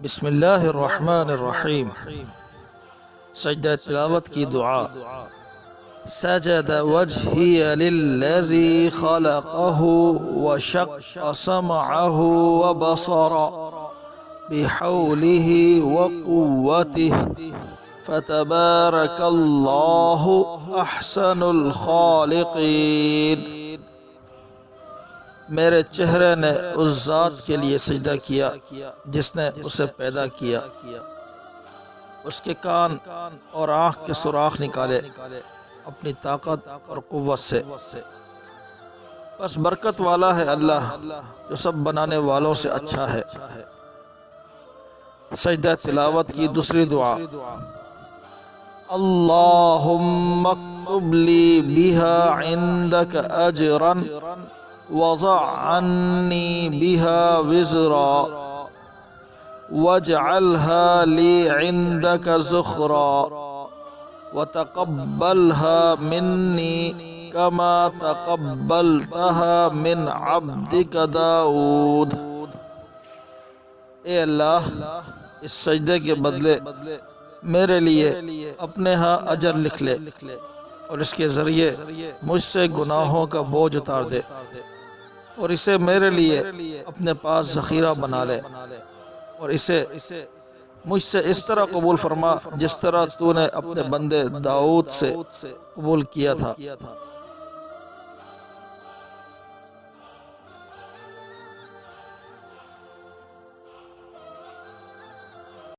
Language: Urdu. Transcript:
بسم اللہ الرحمن الرحیم۔ سجدہ تلاوت کی دعا۔ سجد وجہی للذی خلقہ وشق سمعہ وبصرہ بحولہ وقوتہ فتبارک اللہ احسن الخالقین۔ میرے چہرے نے اس ذات کے لیے سجدہ کیا جس نے اسے پیدا کیا، اس کے کان اور آنکھ کے سوراخ نکالے اپنی طاقت اور قوت سے۔ بس برکت والا ہے اللہ جو سب بنانے والوں سے اچھا ہے۔ سجدہ تلاوت کی دوسری دعا۔ اللہم اکتب لی بہا عندک اجرا وضع عنی بها وزرا واجعلها لي عندك زخرا وتقبلها مني كما تقبلتها من عبدك داود۔ اے اللہ، اس سجدے کے بدلے میرے لیے اپنے ہاں اجر لکھ لے اور اس کے ذریعے مجھ سے گناہوں کا بوجھ اتار دے، اور اسے میرے لیے اپنے پاس ذخیرہ بنا لے، اور اسے مجھ سے اس طرح قبول فرما جس طرح تو نے اپنے بندے داؤد سے قبول کیا تھا۔